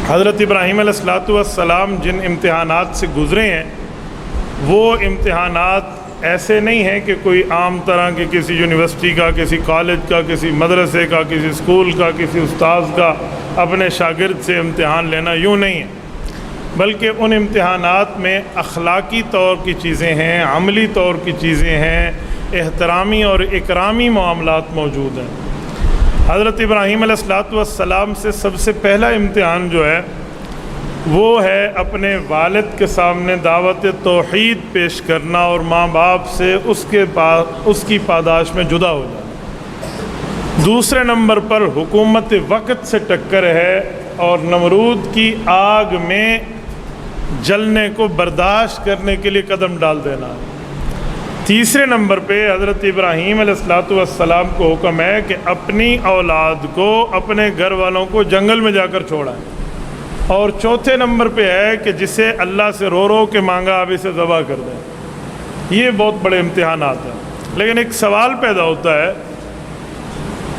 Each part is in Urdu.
حضرت ابراہیم علیہ الصلوۃ والسلام جن امتحانات سے گزرے ہیں وہ امتحانات ایسے نہیں ہیں کہ کوئی عام طرح کے کسی یونیورسٹی کا، کسی کالج کا، کسی مدرسے کا، کسی اسکول کا، کسی استاذ کا اپنے شاگرد سے امتحان لینا، یوں نہیں ہے، بلکہ ان امتحانات میں اخلاقی طور کی چیزیں ہیں، عملی طور کی چیزیں ہیں، احترامی اور اکرامی معاملات موجود ہیں۔ حضرت ابراہیم علیہ الصلوۃ والسلام سے سب سے پہلا امتحان جو ہے وہ ہے اپنے والد کے سامنے دعوت توحید پیش کرنا اور ماں باپ سے اس کی پاداش میں جدا ہو جانا۔ دوسرے نمبر پر حکومت وقت سے ٹکر ہے اور نمرود کی آگ میں جلنے کو برداشت کرنے کے لیے قدم ڈال دینا ہے۔ تیسرے نمبر پہ حضرت ابراہیم علیہ الصلوۃ والسلام کو حکم ہے کہ اپنی اولاد کو، اپنے گھر والوں کو جنگل میں جا کر چھوڑائیں، اور چوتھے نمبر پہ ہے کہ جسے اللہ سے رو رو کے مانگا آپ اسے ذبح کر دیں۔ یہ بہت بڑے امتحانات ہیں، لیکن ایک سوال پیدا ہوتا ہے،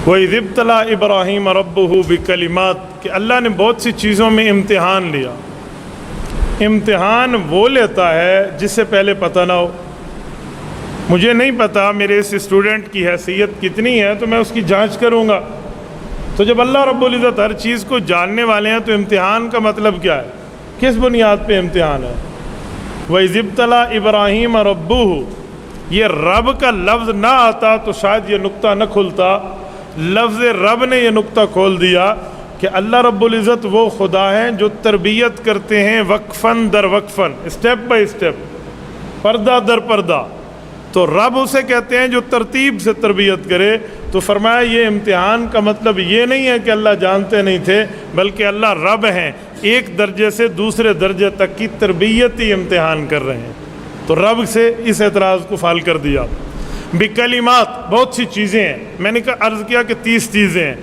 وَإِذِ ابْتَلَىٰ إِبْرَاهِيمَ رَبُّهُ بِكَلِمَاتٍ، کہ اللہ نے بہت سی چیزوں میں امتحان لیا۔ امتحان وہ لیتا ہے جس سے پہلے پتہ نہ ہو۔ مجھے نہیں پتا میرے اس اسٹوڈنٹ کی حیثیت کتنی ہے تو میں اس کی جانچ کروں گا، تو جب اللہ رب العزت ہر چیز کو جاننے والے ہیں تو امتحان کا مطلب کیا ہے، کس بنیاد پہ امتحان ہے؟ وَإِذِ ابْتَلَىٰ إِبْرَاهِيمَ رَبُّهُ، یہ رب کا لفظ نہ آتا تو شاید یہ نقطہ نہ کھلتا۔ لفظ رب نے یہ نقطہ کھول دیا کہ اللہ رب العزت وہ خدا ہیں جو تربیت کرتے ہیں وقفاً در وقفاً، اسٹیپ بائی اسٹیپ، پردہ در پردہ۔ تو رب اسے کہتے ہیں جو ترتیب سے تربیت کرے۔ تو فرمایا یہ امتحان کا مطلب یہ نہیں ہے کہ اللہ جانتے نہیں تھے، بلکہ اللہ رب ہیں، ایک درجے سے دوسرے درجے تک کی تربیتی امتحان کر رہے ہیں۔ تو رب سے اس اعتراض کو فعال کر دیا۔ بکلمات، بہت سی چیزیں ہیں، میں نے عرض کیا کہ 30 چیزیں ہیں،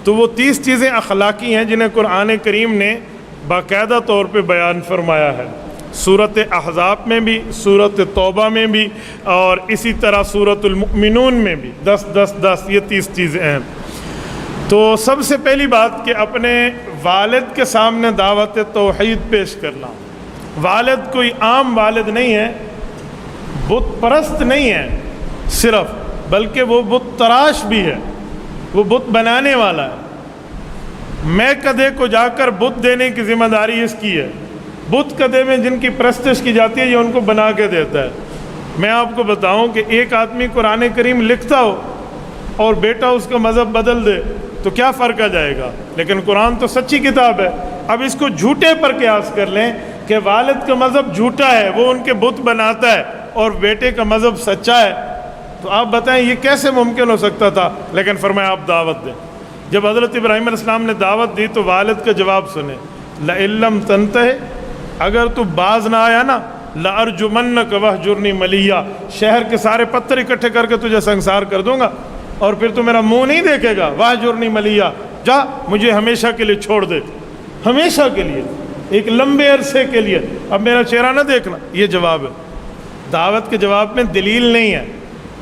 تو وہ 30 چیزیں اخلاقی ہیں جنہیں قرآن کریم نے باقاعدہ طور پہ بیان فرمایا ہے، سورۃ احزاب میں بھی، سورۃ توبہ میں بھی، اور اسی طرح سورۃ المؤمنون میں بھی 10 یہ 30 چیزیں ہیں۔ تو سب سے پہلی بات کہ اپنے والد کے سامنے دعوت توحید پیش کرنا۔ والد کوئی عام والد نہیں ہے، بت پرست نہیں ہے صرف، بلکہ وہ بت تراش بھی ہے، وہ بت بنانے والا ہے۔ میں کدے کو جا کر بت دینے کی ذمہ داری اس کی ہے۔ بت کدے میں جن کی پرستش کی جاتی ہے یہ ان کو بنا کے دیتا ہے۔ میں آپ کو بتاؤں کہ ایک آدمی قرآن کریم لکھتا ہو اور بیٹا اس کا مذہب بدل دے تو کیا فرق آ جائے گا، لیکن قرآن تو سچی کتاب ہے۔ اب اس کو جھوٹے پر قیاس کر لیں کہ والد کا مذہب جھوٹا ہے، وہ ان کے بت بناتا ہے، اور بیٹے کا مذہب سچا ہے، تو آپ بتائیں یہ کیسے ممکن ہو سکتا تھا؟ لیکن فرمایا آپ دعوت دیں۔ جب حضرت ابراہیم علیہ السلام نے دعوت دی تو والد کا جواب سنیں، لَئِن لَّمْ تَنْتَهِ، اگر تو باز نہ آیا نا، لَأَرْجُمَنَّكَ وَاهْجُرْنِي مَلِيًّا، شہر کے سارے پتھر اکٹھے کر کے تجھے سنسار کر دوں گا، اور پھر تو میرا منہ نہیں دیکھے گا۔ وَاهْجُرْنِي مَلِيًّا، جا مجھے ہمیشہ کے لیے چھوڑ دے، ہمیشہ کے لیے، ایک لمبے عرصے کے لیے، اب میرا چہرہ نہ دیکھنا۔ یہ جواب ہے۔ دعوت کے جواب میں دلیل نہیں ہے۔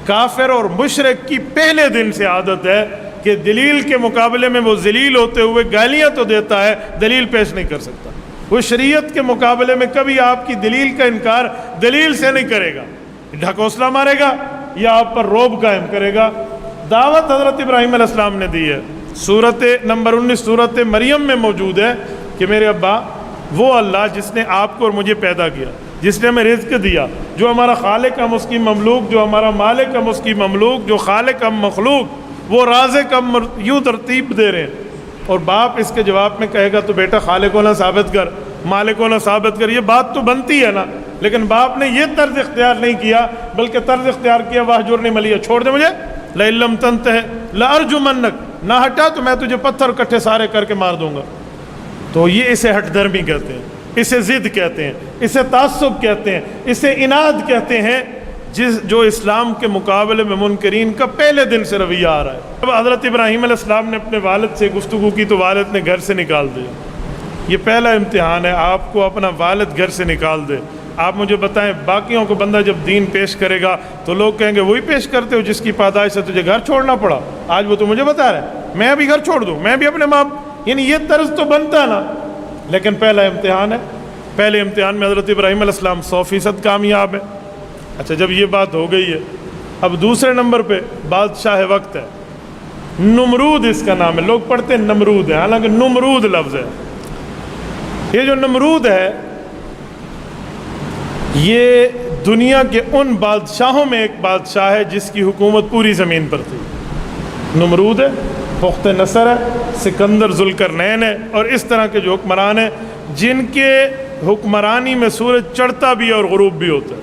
کافر اور مشرک کی پہلے دن سے عادت ہے کہ دلیل کے مقابلے میں وہ ذلیل ہوتے ہوئے گالیاں تو دیتا ہے، دلیل پیش نہیں کر سکتا۔ وہ شریعت کے مقابلے میں کبھی آپ کی دلیل کا انکار دلیل سے نہیں کرے گا، ڈھکوسلا مارے گا یا آپ پر روب قائم کرے گا۔ دعوت حضرت ابراہیم علیہ السلام نے دی ہے، سورت نمبر 19 سورت مریم میں موجود ہے کہ میرے ابا، وہ اللہ جس نے آپ کو اور مجھے پیدا کیا، جس نے ہمیں رزق دیا، جو ہمارا خالق ہم اس کی مملوک، جو ہمارا مالک ہم اس کی مملوک، جو خالق ہم مخلوق، وہ رازق ہم یوں ترتیب دے رہے ہیں۔ اور باپ اس کے جواب میں کہے گا تو بیٹا خالق ہونا ثابت کر، مالک ہونا ثابت کر، یہ بات تو بنتی ہے نا، لیکن باپ نے یہ طرز اختیار نہیں کیا، بلکہ طرز اختیار کیا وَاهْجُرْنِي مَلِيًّا، چھوڑ دے مجھے، لَئِن لَّمْ تَنْتَهِ لَأَرْجُمَنَّكَ، نہ ہٹا تو میں تجھے پتھر کٹھے سارے کر کے مار دوں گا۔ تو یہ اسے ہٹ درمی کہتے ہیں، اسے ضد کہتے ہیں، اسے تعصب کہتے ہیں، اسے عناد کہتے ہیں، جو اسلام کے مقابلے میں منکرین کا پہلے دن سے رویہ آ رہا ہے۔ جب حضرت ابراہیم علیہ السلام نے اپنے والد سے گفتگو کی تو والد نے گھر سے نکال دیا۔ یہ پہلا امتحان ہے، آپ کو اپنا والد گھر سے نکال دے۔ آپ مجھے بتائیں، باقیوں کو بندہ جب دین پیش کرے گا تو لوگ کہیں گے وہی پیش کرتے ہو جس کی پیدائش سے تجھے گھر چھوڑنا پڑا، آج وہ تو مجھے بتا رہا ہے میں بھی گھر چھوڑ دوں، میں بھی اپنے ماں، یعنی یہ طرز تو بنتا نا۔ لیکن پہلا امتحان ہے، پہلے امتحان میں حضرت ابراہیم علیہ السلام 100% کامیاب ہے۔ اچھا جب یہ بات ہو گئی ہے، اب دوسرے نمبر پہ بادشاہ وقت ہے، نمرود اس کا نام ہے، لوگ پڑھتے ہیں نمرود ہے، حالانکہ نمرود لفظ ہے۔ یہ جو نمرود ہے یہ دنیا کے ان بادشاہوں میں ایک بادشاہ ہے جس کی حکومت پوری زمین پر تھی۔ نمرود ہے، بخت نصر ہے، سکندر ذوالقرنین ہے، اور اس طرح کے جو حکمران ہیں جن کے حکمرانی میں سورج چڑھتا بھی ہے اور غروب بھی ہوتا ہے،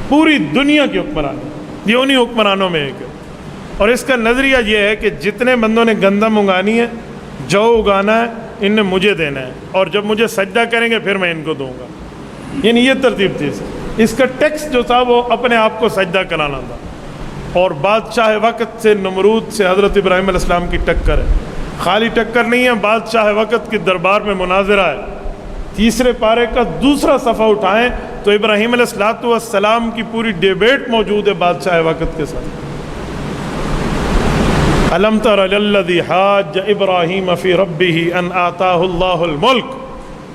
پوری دنیا کی حکمرانی، یہ انہی حکمرانوں میں ایک ہے۔ اور اس کا نظریہ یہ ہے کہ جتنے بندوں نے گندم اگانی ہے، جو اگانا ہے، ان نے مجھے دینا ہے، اور جب مجھے سجدہ کریں گے پھر میں ان کو دوں گا، یعنی یہ ترتیب تھی۔ اس کا ٹیکس جو تھا وہ اپنے آپ کو سجدہ کرانا تھا۔ اور بادشاہ وقت سے نمرود سے حضرت ابراہیم علیہ السلام کی ٹکر ہے، خالی ٹکر نہیں ہے، بادشاہ وقت کے دربار میں مناظرہ ہے۔ تیسرے پارے کا دوسرا صفحہ اٹھائیں تو ابراہیم علیہ السلام کی پوری ڈیبیٹ موجود ہے بادشاہ وقت کے ساتھ۔ الم تر الذی حاج ابراہیم فی ربہ ان آتاہ اللہ الملک۔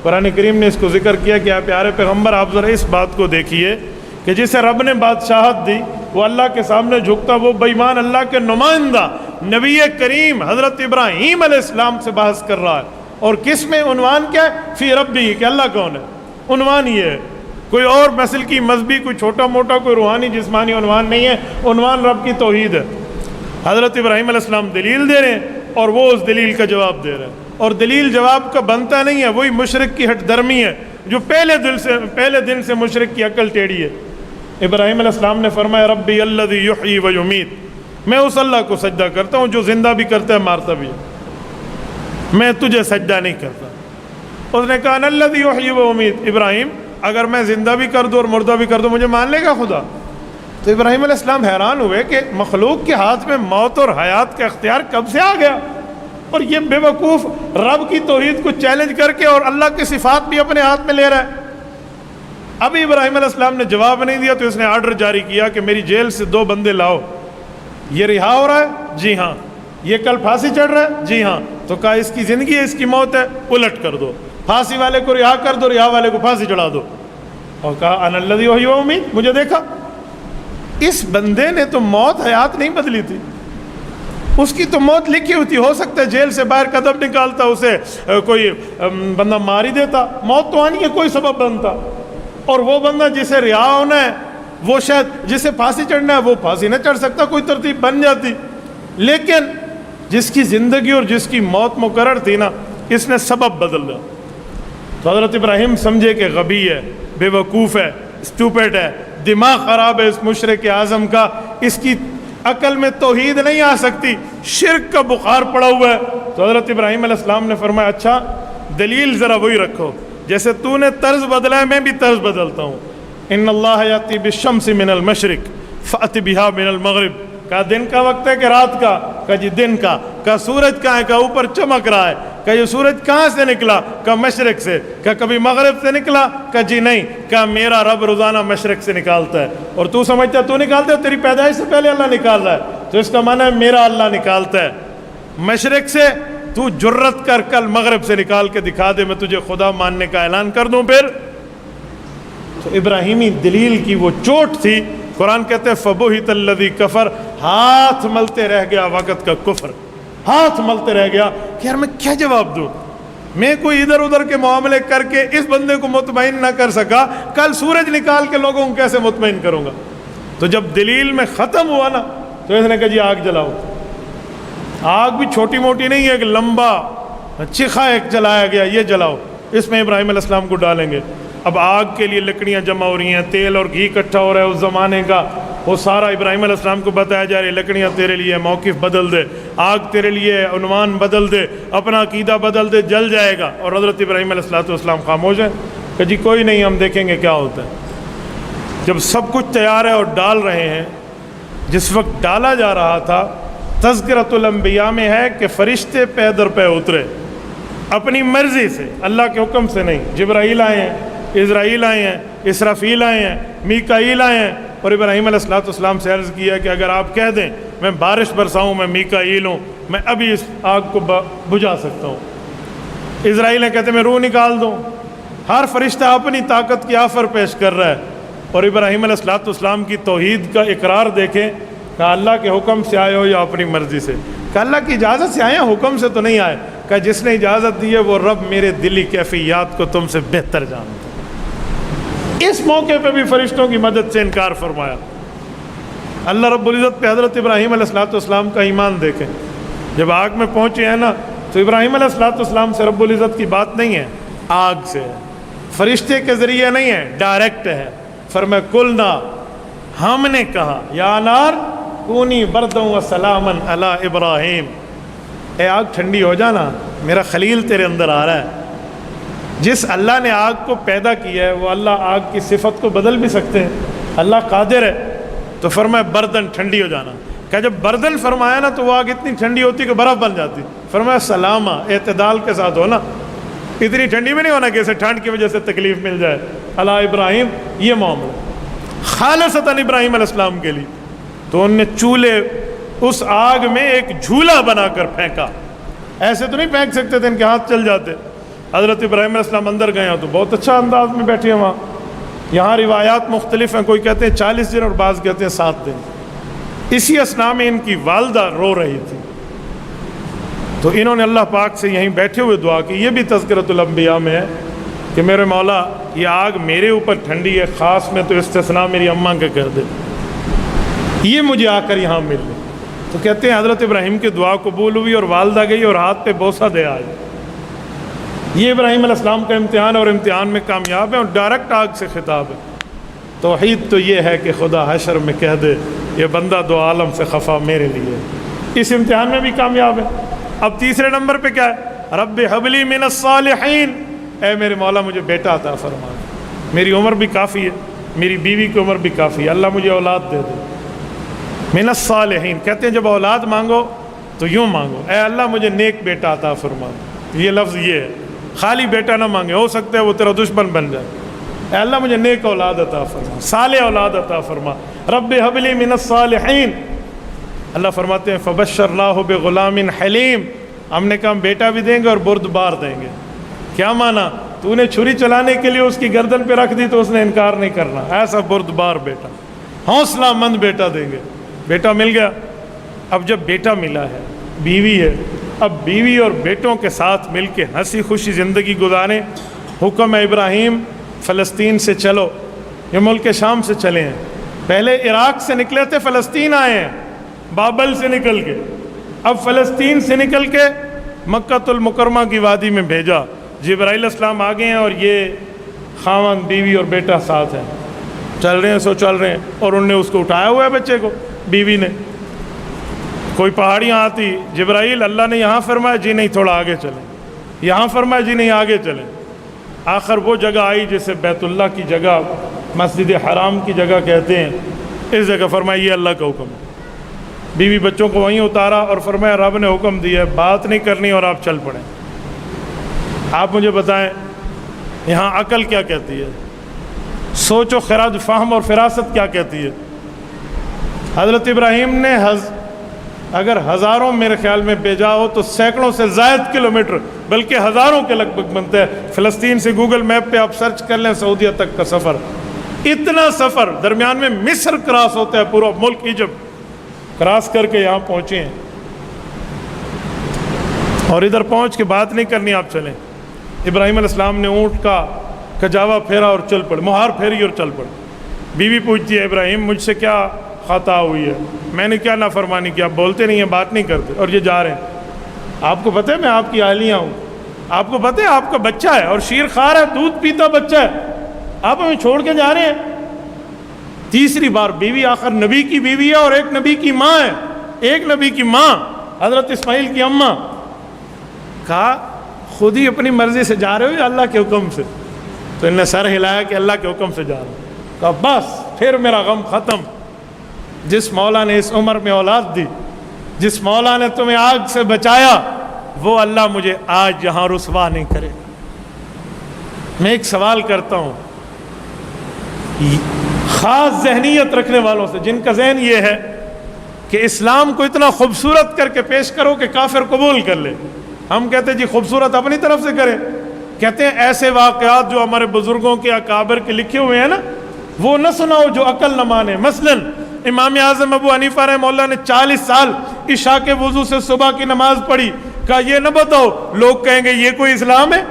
قرآن کریم نے اس کو ذکر کیا کہ آپ پیارے پیغمبر آپ ذرا اس بات کو دیکھیے کہ جسے رب نے بادشاہت دی وہ اللہ کے سامنے جھکتا، وہ بے ایمان اللہ کے نمائندہ نبی کریم حضرت ابراہیم علیہ السلام سے بحث کر رہا ہے، اور کس میں عنوان کیا ہے؟ فی ربی، کہ اللہ کون ہے، عنوان یہ ہے، کوئی اور مسل کی مذہبی کوئی چھوٹا موٹا کوئی روحانی جسمانی عنوان نہیں ہے، عنوان رب کی توحید ہے۔ حضرت ابراہیم علیہ السلام دلیل دے رہے ہیں اور وہ اس دلیل کا جواب دے رہے ہیں، اور دلیل جواب کا بنتا نہیں ہے، وہی مشرک کی ہٹ درمی ہے جو پہلے دن سے مشرک کی عقل ٹیڑھی ہے۔ ابراہیم علیہ السلام نے فرمایا ربی الذی یحیی و یمیت، میں اس اللہ کو سجدہ کرتا ہوں جو زندہ بھی کرتا ہے مارتا بھی ہے، میں تجھے سجدہ نہیں کرتا۔ اس نے کہا الذی یحیی و یمیت، ابراہیم اگر میں زندہ بھی کر دوں اور مردہ بھی کر دوں مجھے مان لے گا خدا؟ تو ابراہیم علیہ السلام حیران ہوئے کہ مخلوق کے ہاتھ میں موت اور حیات کا اختیار کب سے آ گیا، اور یہ بے وقوف رب کی توحید کو چیلنج کر کے اور اللہ کی صفات بھی اپنے ہاتھ میں لے رہا ہے۔ ابھی ابراہیم علیہ السلام نے جواب نہیں دیا تو اس نے آرڈر جاری کیا کہ میری جیل سے 2 بندے لاؤ، یہ رہا ہو رہا ہے؟ جی ہاں۔ یہ کل پھانسی چڑھ رہا ہے؟ جی ہاں۔ تو کہا اس کی زندگی ہے اس کی موت ہے، الٹ کر دو، پھانسی والے کو رہا کر دو، رہا والے کو پھانسی چڑھا دو۔ اور کہا انا الذی یحیی و یمیت، مجھے دیکھا۔ اس بندے نے تو موت حیات نہیں بدلی تھی، اس کی تو موت لکھی ہوتی، ہو سکتا ہے جیل سے باہر قدم نکالتا اسے کوئی بندہ مار ہی دیتا، موت تو آنی ہے کوئی سبب بنتا، اور وہ بندہ جسے رہا ہونا ہے وہ شاید جسے پھانسی چڑھنا ہے وہ پھانسی نہ چڑھ سکتا، کوئی ترتیب بن جاتی، لیکن جس کی زندگی اور جس کی موت مقرر تھی نا، اس نے سبب بدل دیا۔ تو حضرت ابراہیم سمجھے کہ غبی ہے، بے وقوف ہے، اسٹوپڈ ہے، دماغ خراب ہے اس مشرک اعظم کا، اس کی عقل میں توحید نہیں آ سکتی، شرک کا بخار پڑا ہوا ہے۔ تو حضرت ابراہیم علیہ السلام نے فرمایا اچھا دلیل ذرا وہی رکھو، جیسے تو نے طرز بدلا ہے میں بھی طرز بدلتا ہوں۔ ان اللہ یاتی بالشمس من المشرق فأت بها من المغرب، کہا دن کا وقت ہے کہ رات کا؟ کہا جی دن کا۔ کہا سورج کہاں ہے؟ کہا اوپر چمک رہا ہے۔ کہا یہ سورج کہاں سے نکلا؟ کہا مشرق سے۔ کہا کبھی مغرب سے نکلا؟ کہا جی نہیں۔ کہا میرا رب روزانہ مشرق سے نکالتا ہے، اور تو سمجھتا ہے تو نکالتا ہے؟ تیری پیدائش سے پہلے اللہ نکال رہا ہے، تو اس کا معنی ہے میرا اللہ نکالتا ہے مشرق سے، تو جرت کر کل مغرب سے نکال کے دکھا دے، میں تجھے خدا ماننے کا اعلان کر دوں پھر۔ تو ابراہیمی دلیل کی وہ چوٹ تھی، قرآن کہتے ہیں فبہت الذی کفر، ہاتھ ملتے رہ گیا وقت کا کفر، ہاتھ ملتے رہ گیا کہ یار میں کیا جواب دوں، میں کوئی ادھر ادھر کے معاملے کر کے اس بندے کو مطمئن نہ کر سکا، کل سورج نکال کے لوگوں کو کیسے مطمئن کروں گا؟ تو جب دلیل میں ختم ہوا نا تو اس نے کہا جی آگ جلاؤ۔ آگ بھی چھوٹی موٹی نہیں ہے، ایک لمبا چیخا ایک جلایا گیا، یہ جلاؤ، اس میں ابراہیم علیہ السلام کو ڈالیں گے۔ اب آگ کے لیے لکڑیاں جمع ہو رہی ہیں، تیل اور گھی اکٹھا ہو رہا ہے اس زمانے کا، وہ سارا ابراہیم علیہ السلام کو بتایا جا رہا ہے لکڑیاں تیرے لیے، موقف بدل دے، آگ تیرے لیے، عنوان بدل دے، اپنا عقیدہ بدل دے، جل جائے گا۔ اور حضرت ابراہیم علیہ السلام خاموش ہیں کہ جی کوئی نہیں، ہم دیکھیں گے کیا ہوتا ہے۔ جب سب کچھ تیار ہے اور ڈال رہے ہیں، جس وقت ڈالا جا رہا تھا تذکرۃ الانبیاء میں ہے کہ فرشتے پے در پے اترے اپنی مرضی سے، اللہ کے حکم سے نہیں۔ جبرائیل آئے ہیں، اسرائیل آئے ہیں، اسرافیل آئے ہیں، میکائیل آئے ہیں، اور ابراہیم علیہ السلام سے عرض کیا کہ اگر آپ کہہ دیں میں بارش برساؤں، میں میکائیل ہوں، میں ابھی اس آگ کو بجھا سکتا ہوں۔ اسرائیل کہتے ہیں میں روح نکال دوں، ہر فرشتہ اپنی طاقت کی آفر پیش کر رہا ہے، اور ابراہیم علیہ السلام کی توحید کا اقرار دیکھیں کہ اللہ کے حکم سے آئے ہو یا اپنی مرضی سے، کہ اللہ کی اجازت سے آئے ہیں، حکم سے تو نہیں آئے، کہ جس نے اجازت دی ہے وہ رب میرے دلی کیفیات کو تم سے بہتر جانتا ہے۔ اس موقع پہ بھی فرشتوں کی مدد سے انکار فرمایا۔ اللہ رب العزت پہ حضرت ابراہیم علیہ السلام کا ایمان دیکھیں، جب آگ میں پہنچے ہیں نا تو ابراہیم علیہ السلام سے رب العزت کی بات نہیں ہے، آگ سے ہے، فرشتے کے ذریعے نہیں ہے، ڈائریکٹ ہے۔ فرمایا قلنا، ہم نے کہا، یا نار کونی برداً و سلاماً علی ابراہیم، اے آگ ٹھنڈی ہو جانا، میرا خلیل تیرے اندر آ رہا ہے۔ جس اللہ نے آگ کو پیدا کیا ہے وہ اللہ آگ کی صفت کو بدل بھی سکتے ہیں، اللہ قادر ہے۔ تو فرمایا بردن، ٹھنڈی ہو جانا، کہ جب بردن فرمایا نا تو وہ آگ اتنی ٹھنڈی ہوتی کہ برف بن جاتی۔ فرمایا سلامہ، اعتدال کے ساتھ ہونا، اتنی ٹھنڈی میں نہیں ہونا کہ اسے ٹھنڈ کی وجہ سے تکلیف مل جائے۔ علی ابراہیم، یہ معاملہ خالصتاً ابراہیم علیہ السلام کے لیے۔ تو انہوں نے چولہے اس آگ میں ایک جھولا بنا کر پھینکا، ایسے تو نہیں پھینک سکتے تھے، ان کے ہاتھ چل جاتے۔ حضرت ابراہیم علیہ السلام اندر گئے ہیں تو بہت اچھا انداز میں بیٹھے ہیں وہاں، یہاں روایات مختلف ہیں، کوئی کہتے ہیں 40 دن اور بعض کہتے ہیں 7 دن۔ اسی اثناء میں ان کی والدہ رو رہی تھی، تو انہوں نے اللہ پاک سے یہیں بیٹھے ہوئے دعا کی۔ یہ بھی تذکرۃ الانبیاء میں ہے کہ میرے مولا یہ آگ میرے اوپر ٹھنڈی ہے، خاص میں تو استثناء میری اماں کے کر دے، یہ مجھے آ کر یہاں مل لے۔ تو کہتے ہیں حضرت ابراہیم کی دعا قبول ہوئی اور والدہ گئی اور ہاتھ پہ بوسہ دے آئی۔ یہ ابراہیم علیہ السلام کا امتحان، اور امتحان میں کامیاب ہے، اور ڈائریکٹ آگ سے خطاب ہے۔ توحید تو یہ ہے کہ خدا حشر میں کہہ دے یہ بندہ دو عالم سے خفا میرے لیے، اس امتحان میں بھی کامیاب ہے۔ اب تیسرے نمبر پہ کیا ہے؟ رب ہب لی من الصالحین، اے میرے مولا مجھے بیٹا عطا فرما، میری عمر بھی کافی ہے، میری بیوی کی عمر بھی کافی ہے، اللہ مجھے اولاد دے دے۔ من الصالحین کہتے ہیں جب اولاد مانگو تو یوں مانگو، اے اللہ مجھے نیک بیٹا عطا فرما۔ یہ لفظ یہ ہے، خالی بیٹا نہ مانگے، ہو سکتا ہے وہ تیرا دشمن بن جائے۔ اے اللہ مجھے نیک اولاد عطا فرما، صالح اولاد عطا فرما۔ رب ہب لی من الصالحین، اللہ فرماتے ہیں فبشرناہ بغلام حلیم، ہم نے کہا ہم بیٹا بھی دیں گے اور بردبار دیں گے۔ کیا مانا؟ تو نے چھری چلانے کے لیے اس کی گردن پہ رکھ دی تو اس نے انکار نہیں کرنا، ایسا بردبار بیٹا، حوصلہ مند بیٹا دیں گے۔ بیٹا مل گیا۔ اب جب بیٹا ملا ہے، بیوی ہے، اب بیوی اور بیٹوں کے ساتھ مل کے ہنسی خوشی زندگی گزاریں۔ حکم ہے ابراہیم فلسطین سے چلو، یہ ملک شام سے چلے ہیں، پہلے عراق سے نکلے تھے، فلسطین آئے ہیں بابل سے نکل کے، اب فلسطین سے نکل کے مکہ المکرمہ کی وادی میں بھیجا۔ جبرائیل السلام آ گئے ہیں اور یہ خاوند بیوی اور بیٹا ساتھ ہیں، چل رہے ہیں، سو چل رہے ہیں، اور انہوں نے اس کو اٹھایا ہوا ہے بچے کو، بیوی نے۔ کوئی پہاڑیاں آتی، جبرائیل اللہ نے یہاں فرمایا جی نہیں تھوڑا آگے چلیں، یہاں فرمایا جی نہیں آگے چلیں۔ آخر وہ جگہ آئی جسے بیت اللہ کی جگہ، مسجد حرام کی جگہ کہتے ہیں، اس جگہ فرمایا یہ اللہ کا حکم ہے۔ بیوی بچوں کو وہیں اتارا اور فرمایا رب نے حکم دیا ہے، بات نہیں کرنی اور آپ چل پڑیں۔ آپ مجھے بتائیں یہاں عقل کیا کہتی ہے، سوچ و خرد، فہم اور فراست کیا کہتی ہے؟ حضرت ابراہیم نے اگر ہزاروں میرے خیال میں بھیجا ہو تو سینکڑوں سے زائد کلومیٹر، بلکہ ہزاروں کے لگ بھگ بنتے ہیں۔ فلسطین سے گوگل میپ پہ آپ سرچ کر لیں، سعودیہ تک کا سفر، اتنا سفر، درمیان میں مصر کراس ہوتا ہے، پورا ملک ایجپٹ کراس کر کے یہاں پہنچے ہیں، اور ادھر پہنچ کے بات نہیں کرنی، آپ چلیں۔ ابراہیم علیہ السلام نے اونٹ کا کجاوا پھیرا اور چل پڑے، مہار پھیری اور چل پڑے۔ بیوی پوچھتی ہے ابراہیم مجھ سے کیا خطا ہوئی ہے، میں نے کیا نافرمانی کیا، آپ بولتے نہیں ہیں، بات نہیں کرتے، اور یہ جا رہے ہیں۔ آپ کو پتہ ہے میں آپ کی اہلیہ ہوں، آپ کو پتہ ہے آپ کا بچہ ہے اور شیر خوار ہے، دودھ پیتا بچہ ہے، آپ ہمیں چھوڑ کے جا رہے ہیں۔ تیسری بار بیوی، آخر نبی کی بیوی ہے اور ایک نبی کی ماں ہے، ایک نبی کی ماں حضرت اسماعیل کی اماں، کہا خود ہی اپنی مرضی سے جا رہے ہو یا اللہ کے حکم سے؟ تو انہوں نے سر ہلایا کہ اللہ کے حکم سے جا رہا ہوں۔ کہا بس پھر میرا غم ختم، جس مولا نے اس عمر میں اولاد دی، جس مولا نے تمہیں آگ سے بچایا، وہ اللہ مجھے آج یہاں رسوا نہیں کرے۔ میں ایک سوال کرتا ہوں خاص ذہنیت رکھنے والوں سے، جن کا ذہن یہ ہے کہ اسلام کو اتنا خوبصورت کر کے پیش کرو کہ کافر قبول کر لے، ہم کہتے ہیں جی خوبصورت اپنی طرف سے کریں. کہتے ہیں ایسے واقعات جو ہمارے بزرگوں کے اکابر کے لکھے ہوئے ہیں نا وہ نہ سناؤ جو عقل نہ مانے. مثلا امام اعظم ابو حنیفہ رحمہ اللہ نے 40 سال عشاء کے وضو سے صبح کی نماز پڑھی. کہا یہ نہ بتاؤ, لوگ کہیں گے یہ کوئی اسلام ہے؟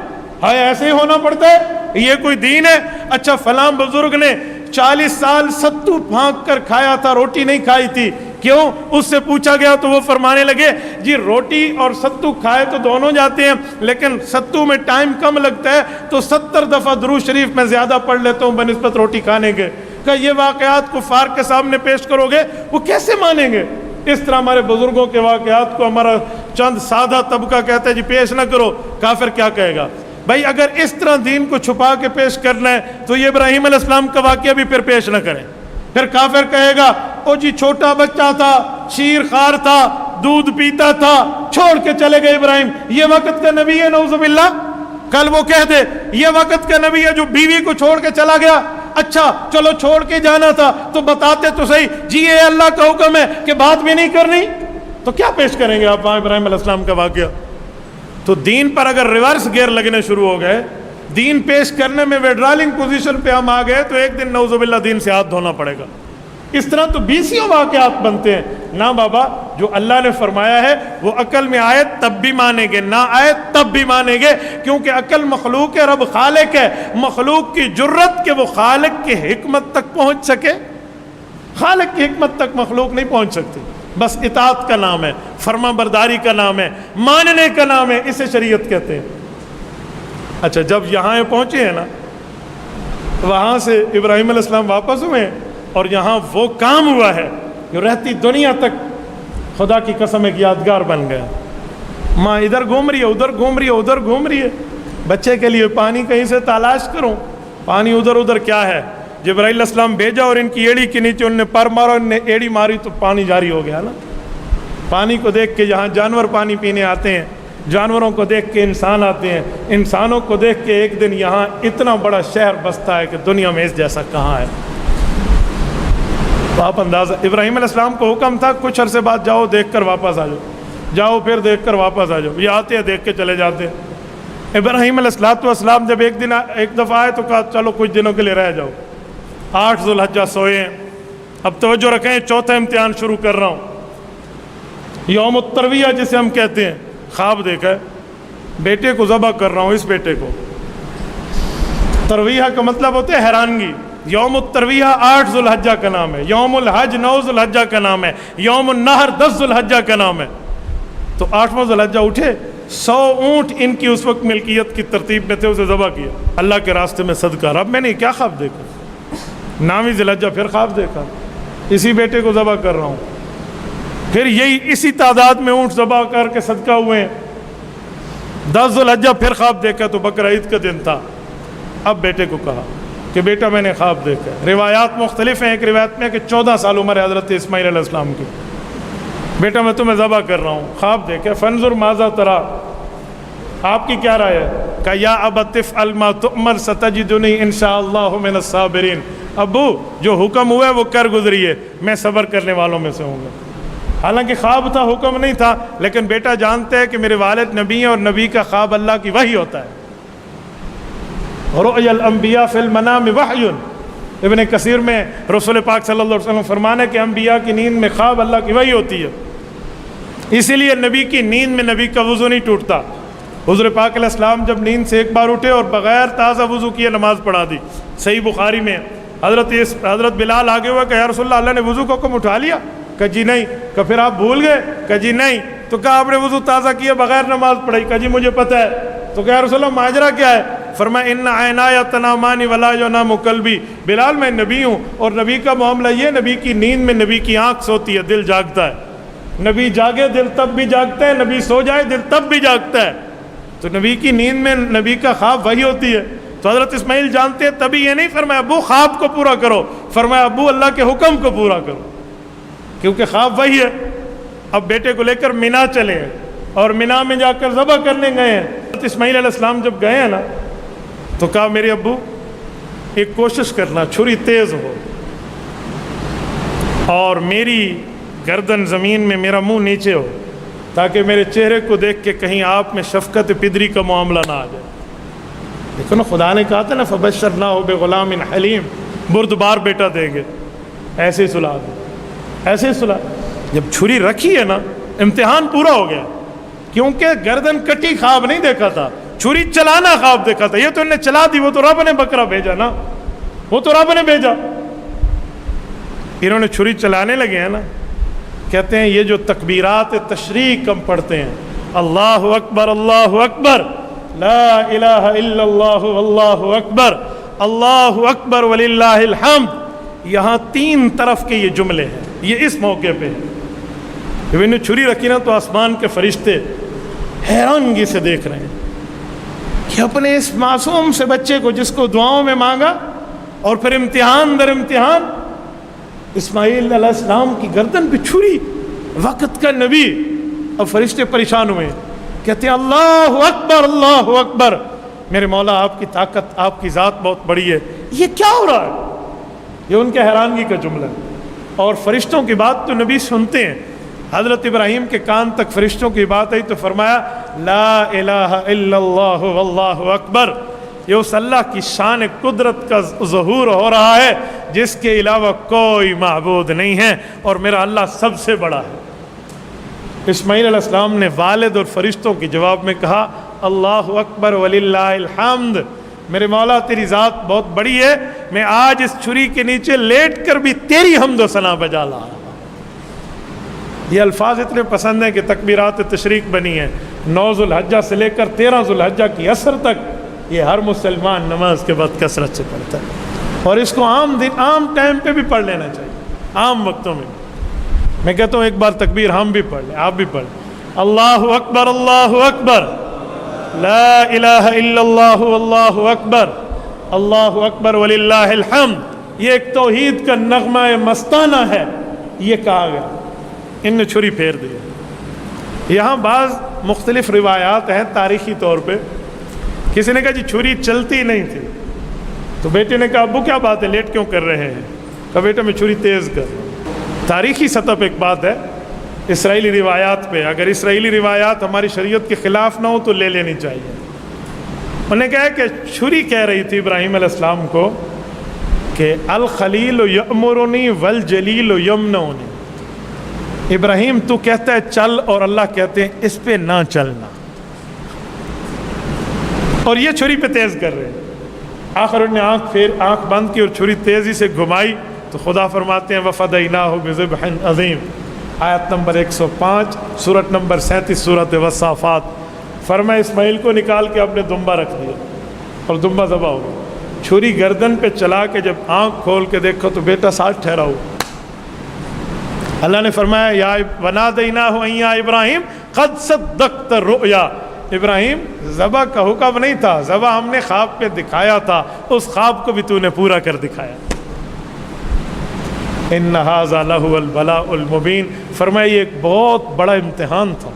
ہاں ایسے ہی ہونا پڑتا ہے, یہ کوئی دین ہے؟ اچھا فلاں بزرگ نے 40 سال ستو پھانک کر کھایا تھا, روٹی نہیں کھائی تھی, کیوں؟ اس سے پوچھا گیا تو وہ فرمانے لگے جی روٹی اور ستو کھائے تو دونوں جاتے ہیں, لیکن ستو میں ٹائم کم لگتا ہے تو 70 دفعہ درود شریف میں زیادہ پڑھ لیتا ہوں بنسبت روٹی کھانے کے. کہ یہ واقعات کفار کے سامنے پیش کرو گے وہ کیسے مانیں گے؟ اس طرح ہمارے بزرگوں کے واقعات کو ہمارا چند سادہ طبقہ کہتا ہے جی پیش نہ کرو, کافر کیا کہے گا؟ بھائی اگر اس طرح دین کو چھپا کے پیش کرنا ہے تو یہ ابراہیم علیہ السلام کا واقعہ بھی پھر پیش نہ کریں. پھر کافر کہے گا او جی چھوٹا بچہ تھا, شیر خوار تھا, دودھ پیتا تھا, چھوڑ کے چلے گئے ابراہیم, یہ وقت کا نبی ہے نعوذ باللہ. کل وہ کہہ دے یہ وقت کا نبی ہے جو بیوی کو چھوڑ کے چلا گیا. اچھا چلو چھوڑ کے جانا تھا تو بتاتے تو صحیح جی یہ اللہ کا حکم ہے کہ بات بھی نہیں کرنی, تو کیا پیش کریں گے آپ وہاں ابراہیم علیہ السلام کا واقعہ؟ تو دین پر اگر ریورس گیئر لگنے شروع ہو گئے, دین پیش کرنے میں ویڈرالنگ پوزیشن پہ ہم آ گئے تو ایک دن نعوذ باللہ دین سے ہاتھ دھونا پڑے گا. اس طرح تو 20 واقعات بنتے ہیں. نہ بابا, جو اللہ نے فرمایا ہے وہ عقل میں آئے تب بھی مانیں گے, نہ آئے تب بھی مانیں گے, کیونکہ عقل مخلوق ہے, رب خالق ہے. مخلوق کی جرت کہ وہ خالق کی حکمت تک پہنچ سکے, خالق کی حکمت تک مخلوق نہیں پہنچ سکتی. بس اطاعت کا نام ہے, فرما برداری کا نام ہے, ماننے کا نام ہے, اسے شریعت کہتے ہیں. اچھا جب یہاں پہنچے ہیں نا, وہاں سے ابراہیم علیہ السلام واپس ہوئے اور یہاں وہ کام ہوا ہے جو رہتی دنیا تک خدا کی قسم ایک یادگار بن گیا. ماں ادھر گھوم رہی ہے, ادھر گھوم رہی ہے, ادھر گھوم رہی ہے, بچے کے لیے پانی کہیں سے تلاش کروں, پانی ادھر ادھر کیا ہے. جبرائیل علیہ السلام بھیجا اور ان کی ایڑی کے نیچے انہوں نے پر مارا, انہوں نے ایڑی ماری تو پانی جاری ہو گیا نا. پانی کو دیکھ کے یہاں جانور پانی پینے آتے ہیں, جانوروں کو دیکھ کے انسان آتے ہیں, انسانوں کو دیکھ کے ایک دن یہاں اتنا بڑا شہر بستا ہے کہ دنیا میں اس جیسا کہاں ہے. تو آپ اندازہ, ابراہیم علیہ السلام کو حکم تھا کچھ عرصے بعد جاؤ دیکھ کر واپس آ جاؤ, جاؤ پھر دیکھ کر واپس آ جاؤ. یہ آتے ہیں دیکھ کے چلے جاتے ہیں. ابراہیم علیہ السلام جب ایک دفعہ آئے تو کہا چلو کچھ دنوں کے لیے رہ جاؤ. 8 ذو الحجہ سوئے ہیں. اب توجہ رکھیں, چوتھا امتحان شروع کر رہا ہوں. یوم الترویہ جسے ہم کہتے ہیں, خواب دیکھا ہے, بیٹے کو ذبح کر رہا ہوں. اس بیٹے کو, ترویہ کا مطلب ہوتا ہے حیرانگی. یوم الترویہ 8 ذو الحجہ کا نام ہے, یوم الحج 9 ذو الحجہ کا نام ہے, یوم النحر 10 ذو الحجہ کا نام ہے. تو 8واں ذو الحجہ اٹھے, 100 اونٹ ان کی اس وقت ملکیت کی ترتیب میں تھے, اسے ذبح کیا اللہ کے راستے میں صدقہ. اب میں نے کیا خواب دیکھا, 9ویں ذو الحجہ پھر خواب دیکھا, اسی بیٹے کو ذبح کر رہا ہوں. پھر یہی اسی تعداد میں اونٹ ذبح کر کے صدقہ ہوئے ہیں. 10 ذو الحجہ پھر خواب دیکھا تو بقرعید کا دن تھا. اب بیٹے کو کہا کہ بیٹا میں نے خواب دیکھا. روایات مختلف ہیں, ایک روایت میں کہ 14 سال عمر ہے حضرت اسماعیل علیہ السلام کی. بیٹا میں تمہیں ذبح کر رہا ہوں, خواب دیکھا. فانظر ماذا ترى, آپ کی کیا رائے ہے؟ کہ یا ابت افعل ما تؤمر ستجدنی ان شاء اللہ من الصابرین. ابو جو حکم ہوا ہے وہ کر گزریے, میں صبر کرنے والوں میں سے ہوں گا. حالانکہ خواب تھا, حکم نہیں تھا, لیکن بیٹا جانتے ہیں کہ میرے والد نبی ہیں اور نبی کا خواب اللہ کی وحی ہوتا ہے. رؤیا الانبیاء فی المنام وحی. ابن کثیر میں رسول پاک صلی اللہ علیہ وسلم فرمانے کہ انبیاء کی نیند میں خواب اللہ کی وحی ہوتی ہے. اسی لیے نبی کی نیند میں نبی کا وضو نہیں ٹوٹتا. حضور پاک علیہ السلام جب نیند سے ایک بار اٹھے اور بغیر تازہ وضو کیے نماز پڑھا دی. صحیح بخاری میں حضرت بلال آگے ہوا کہ یا رسول اللہ, اللہ نے وضو کو حکم اٹھا لیا؟ کہ جی نہیں. کہ پھر آپ بھول گئے؟ کہ جی نہیں. تو کہا آپ نے وضو تازہ کیا بغیر نماز پڑھائی؟ کہ جی مجھے پتہ ہے. تو کہ یا رسول اللہ ماجرا کیا ہے؟ فرمایا ان عینای تنامان ولا ینام قلبی. بلال میں نبی ہوں اور نبی کا معاملہ یہ, نبی کی نیند میں نبی کی آنکھ سوتی ہے, دل جاگتا ہے. نبی جاگے دل تب بھی جاگتا ہے, نبی سو جائے دل تب بھی جاگتا ہے. تو نبی کی نیند میں نبی کا خواب وہی ہوتی ہے. تو حضرت اسماعیل جانتے ہیں, تبھی یہ نہیں فرمایا ابو خواب کو پورا کرو, فرمایا ابو اللہ کے حکم کو پورا کرو, کیونکہ خواب وہی ہے. اب بیٹے کو لے کر مینا چلے ہیں اور مینا میں جا کر ذبح کرنے گئے ہیں. حضرت اسماعیل علیہ السلام جب گئے ہیں نا تو کہا میرے ابو ایک کوشش کرنا, چھری تیز ہو اور میری گردن زمین میں, میرا منہ نیچے ہو, تاکہ میرے چہرے کو دیکھ کے کہیں آپ میں شفقت پدری کا معاملہ نہ آ جائے۔ دیکھو نا، خدا نے کہا تھا نا فبشرناہ بغلام حلیم، بردبار بیٹا دیں گے، ایسے ہی سلا دیں، ایسے ہی سلا۔ جب چھری رکھی ہے نا، امتحان پورا ہو گیا، کیونکہ گردن کٹی خواب نہیں دیکھا تھا، چھری چلانا خواب دیکھا تھا۔ یہ تو انہیں چلا دی، وہ تو رب نے بکرا بھیجا نا، وہ تو رب نے بھیجا۔ انہوں نے چھری چلانے لگے ہیں نا، کہتے ہیں یہ جو تکبیرات تشریق ہم پڑھتے ہیں، اللہ اکبر اللہ اکبر، لا الہ الا اللہ واللہ اکبر، اللہ اکبر وللہ الحمد، یہاں 3 طرف کے یہ جملے ہیں، یہ اس موقع پہ ہیں۔ جب انہوں نے چھری رکھی نا تو آسمان کے فرشتے حیرانگی سے دیکھ رہے ہیں کہ اپنے اس معصوم سے بچے کو جس کو دعاؤں میں مانگا اور پھر امتحان در امتحان، اسماعیل علیہ السلام کی گردن پہ چھری، وقت کا نبی۔ اب فرشتے پریشان ہوئے، کہتے ہیں اللہ اکبر اللہ اکبر، میرے مولا آپ کی طاقت، آپ کی ذات بہت بڑی ہے، یہ کیا ہو رہا ہے؟ یہ ان کے حیرانگی کا جملہ ہے۔ اور فرشتوں کی بات تو نبی سنتے ہیں۔ حضرت ابراہیم کے کان تک فرشتوں کی بات آئی تو فرمایا لا الہ الا اللہ واللہ اکبر، یہ اس اللہ کی شان قدرت کا ظہور ہو رہا ہے جس کے علاوہ کوئی معبود نہیں ہے، اور میرا اللہ سب سے بڑا ہے۔ اسماعیل علیہ السلام نے والد اور فرشتوں کے جواب میں کہا اللہ اکبر وللہ الحمد، میرے مولا تیری ذات بہت بڑی ہے، میں آج اس چھری کے نیچے لیٹ کر بھی تیری حمد و ثنا بجا لا رہا۔ یہ الفاظ اتنے پسند ہیں کہ تکبیرات تشریق بنی ہیں۔ 9 ذو الحجہ سے لے کر 13 ذو الحجہ کی عصر تک یہ ہر مسلمان نماز کے بعد کثرت سے پڑھتا ہے، اور اس کو عام ٹائم پہ بھی پڑھ لینا چاہیے، عام وقتوں میں۔ میں کہتا ہوں ایک بار تکبیر ہم بھی پڑھ لیں، آپ بھی پڑھ لیں، اللہ اکبر اللہ اکبر، لا الہ الا اللہ واللہ اکبر، اللہ اکبر وللہ الحمد۔ یہ ایک توحید کا نغمہ مستانہ ہے، یہ کہا گیا۔ ان نے چھری پھیر دی۔ یہاں بعض مختلف روایات ہیں تاریخی طور پہ۔ کسی نے کہا جی چھری چلتی نہیں تھی، تو بیٹے نے کہا ابو کیا بات ہے، لیٹ کیوں کر رہے ہیں؟ کہا بیٹا میں چھری تیز کر۔ تاریخی سطح پہ ایک بات ہے، اسرائیلی روایات پہ، اگر اسرائیلی روایات ہماری شریعت کے خلاف نہ ہو تو لے لینی چاہیے۔ انہوں نے کہا کہ چھری کہہ رہی تھی ابراہیم علیہ السلام کو کہ الخلیل یأمرنی والجلیل یمنعنی، ابراہیم تو کہتا ہے چل اور اللہ کہتے ہیں اس پہ نہ چلنا، اور یہ چھری پہ تیز کر رہے ہیں۔ آخر انہوں نے آنکھ بند کی اور چھری تیزی سے گھمائی تو خدا فرماتے ہیں وَفَدَيْنَاهُ بِذِبْحٍ عَظِيمٍ، آیت نمبر 105 سورت نمبر 37 سورت والصافات۔ فرمایا اسماعیل کو نکال کے اپنے دمبا رکھ دیا اور دمبا ذبح ہو گیا۔ چھری گردن پہ چلا کے جب آنکھ کھول کے دیکھو تو بیٹا ساتھ ٹھہرا ہوا۔ اللہ نے فرمایا یا وَنَادَيْنَاهُ أَن يَا إِبْرَاهِيمُ قَدْ صَدَّقْتَ الرُّؤْيَا، ابراہیم ذبح کا حکم نہیں تھا، ذبح ہم نے خواب پہ دکھایا تھا، اس خواب کو بھی تو نے پورا کر دکھایا۔ إِنَّ هَذَا لَهُوَ الْبَلَاءُ الْمُبِينُ، فرمایا یہ ایک بہت بڑا امتحان تھا،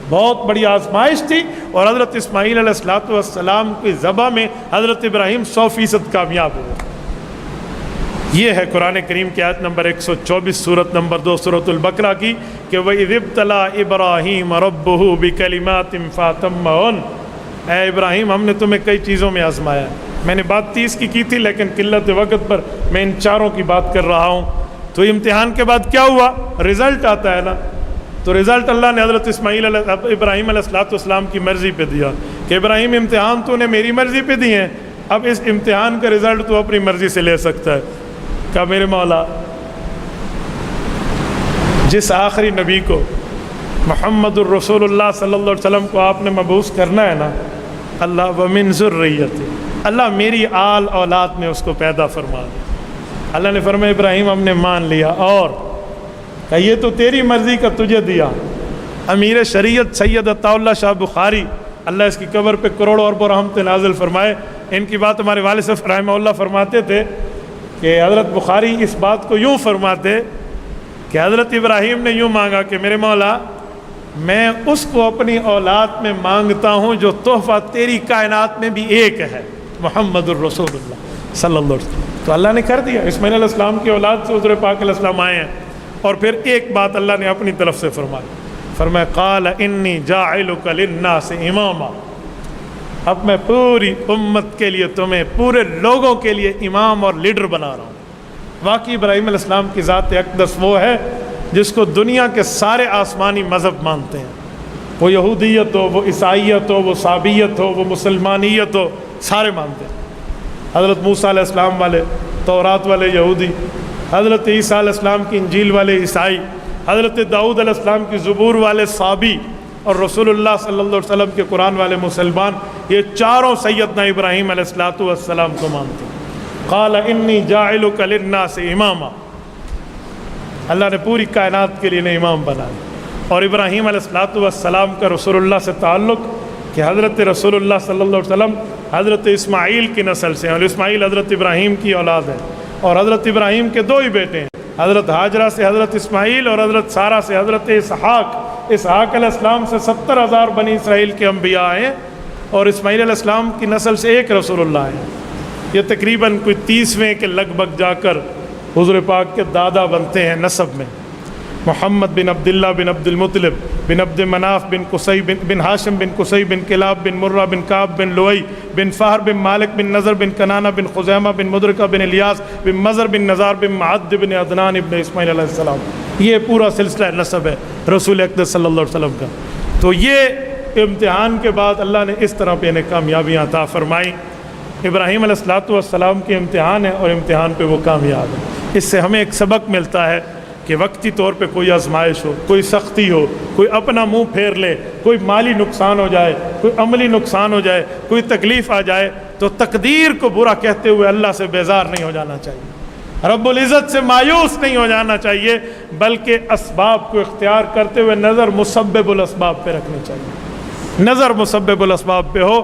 بہت بڑی آزمائش تھی، اور حضرت اسماعیل علیہ السلام کی ذبح میں حضرت ابراہیم 100% کامیاب ہوئے۔ یہ ہے قرآن کریم کی آیت نمبر 124 سورت نمبر 2 سورۃ البقرہ کی کہ وَإِذِ ابْتَلَىٰ إِبْرَاهِيمَ رَبُّهُ بِكَلِمَاتٍ فَأَتَمَّهُنَّ، اے ابراہیم ہم نے تمہیں کئی چیزوں میں آزمایا ہے۔ میں نے بات 30 کی تھی لیکن قلت وقت پر میں ان 4 کی بات کر رہا ہوں۔ تو امتحان کے بعد کیا ہوا؟ رزلٹ آتا ہے نا، تو رزلٹ اللہ نے حضرت ابراہیم علیہ السلام کی مرضی پہ دیا کہ ابراہیم امتحان تو نے میری مرضی پہ دی ہیں، اب اس امتحان کا رزلٹ تو اپنی مرضی سے لے سکتا ہے۔ کہا میرے مولا جس آخری نبی کو محمد الرسول اللہ صلی اللہ علیہ وسلم کو آپ نے مبعوث کرنا ہے نا، اللہ ومن ذریتی، اللہ میری آل اولاد میں اس کو پیدا فرما دے۔ اللہ نے فرمایا ابراہیم ہم نے مان لیا، اور کہ یہ تو تیری مرضی کا تجھے دیا۔ امیر شریعت سید عطا اللہ شاہ بخاری، اللہ اس کی قبر پہ کروڑوں اربوں رحمت نازل فرمائے، ان کی بات ہمارے والد صاحب رحمہ اللہ فرماتے تھے کہ حضرت بخاری اس بات کو یوں فرماتے کہ حضرت ابراہیم نے یوں مانگا کہ میرے مولا میں اس کو اپنی اولاد میں مانگتا ہوں جو تحفہ تیری کائنات میں بھی ایک ہے، محمد الرسول اللہ صلی اللہ علیہ وسلم۔ تو اللہ نے کر دیا، اسماعیل علیہ السلام کی اولاد سے حضور پاک علیہ السلام آئے ہیں، اور پھر ایک بات اللہ نے اپنی طرف سے فرمائی فرمایا قال انی جاعلک للناس اماما، اب میں پوری امت کے لیے تمہیں، پورے لوگوں کے لیے امام اور لیڈر بنا رہا ہوں۔ واقعی ابراہیم علیہ السلام کی ذات اقدس وہ ہے جس کو دنیا کے سارے آسمانی مذہب مانتے ہیں، وہ یہودیت ہو، وہ عیسائیت ہو، وہ صابیت ہو، وہ مسلمانیت ہو، سارے مانتے ہیں۔ حضرت موسیٰ علیہ السلام والے، تورات والے یہودی، حضرت عیسیٰ علیہ السلام کی انجیل والے عیسائی، حضرت داؤد علیہ السلام کی زبور والے صابی، اور رسول اللہ صلی اللہ علیہ وسلم کے قرآن والے مسلمان، یہ چاروں سیدنا ابراہیم علیہ السلام کو مانتے ہیں۔ قال انی جاعلک للناس اماما، اللہ نے پوری کائنات کے لیے انہیں امام بنایا۔ اور ابراہیم علیہ السلام کا رسول اللہ سے تعلق کہ حضرت رسول اللہ صلی اللہ علیہ وسلم حضرت اسماعیل کی نسل سے ہیں، اور اسماعیل حضرت ابراہیم کی اولاد ہے، اور حضرت ابراہیم کے دو ہی بیٹے ہیں، حضرت ہاجرہ سے حضرت اسماعیل اور حضرت سارہ سے حضرت اسحاق علیہ السلام سے 70,000 بنی اسرائیل کے انبیاء ہیں، اور اسماعیل علیہ السلام کی نسل سے ایک رسول اللہ ہے۔ یہ تقریباً کوئی 30ویں کے لگ بھگ جا کر حضور پاک کے دادا بنتے ہیں نسب میں۔ محمد بن عبداللہ بن عبد المطلب بن عبد مناف بن قصی بن ہاشم بن قصی بن کلاب بن مرہ بن کعب بن لؤی بن فہر بن مالک بن نضر بن کنانہ بن خزیمہ بن مدرکہ بن الیاس بن مضر بن نزار بن معد بن عدنان ابن اسماعیل علیہ السلام۔ یہ پورا سلسلہ نسب ہے رسول اقدس صلی اللہ علیہ وسلم کا۔ تو یہ امتحان کے بعد اللہ نے اس طرح پہ انہیں کامیابیاں عطا فرمائیں۔ ابراہیم علیہ السلام کے امتحان ہے، اور امتحان پہ وہ کامیاب ہے۔ اس سے ہمیں ایک سبق ملتا ہے کہ وقتی طور پہ کوئی آزمائش ہو، کوئی سختی ہو، کوئی اپنا منہ پھیر لے، کوئی مالی نقصان ہو جائے، کوئی عملی نقصان ہو جائے، کوئی تکلیف آ جائے، تو تقدیر کو برا کہتے ہوئے اللہ سے بیزار نہیں ہو جانا چاہیے، رب العزت سے مایوس نہیں ہو جانا چاہیے، بلکہ اسباب کو اختیار کرتے ہوئے نظر مسبب الاسباب پہ رکھنی چاہیے۔ نظر مسبب الاسباب پہ ہو،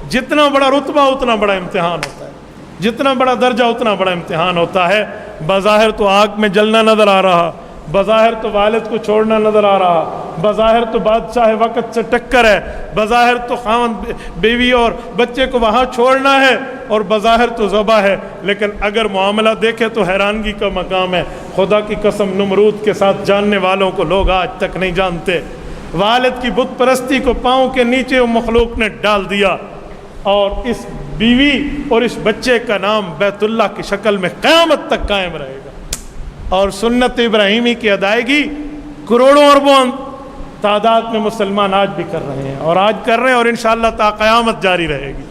جتنا بڑا رتبہ اتنا بڑا امتحان ہوتا ہے، جتنا بڑا درجہ اتنا بڑا امتحان ہوتا ہے۔ بظاہر تو آگ میں جلنا نظر آ رہا، بظاہر تو والد کو چھوڑنا نظر آ رہا، بظاہر تو بادشاہ وقت سے ٹکر ہے، بظاہر تو خاوند بیوی اور بچے کو وہاں چھوڑنا ہے، اور بظاہر تو ذبح ہے، لیکن اگر معاملہ دیکھے تو حیرانگی کا مقام ہے۔ خدا کی قسم نمرود کے ساتھ جاننے والوں کو لوگ آج تک نہیں جانتے۔ والد کی بت پرستی کو پاؤں کے نیچے وہ مخلوق نے ڈال دیا، اور اس بیوی اور اس بچے کا نام بیت اللہ کی شکل میں قیامت تک قائم رہے گا، اور سنت ابراہیمی کی ادائیگی کروڑوں اربوں تعداد میں مسلمان آج بھی کر رہے ہیں، اور آج کر رہے ہیں، اور انشاءاللہ تا قیامت جاری رہے گی۔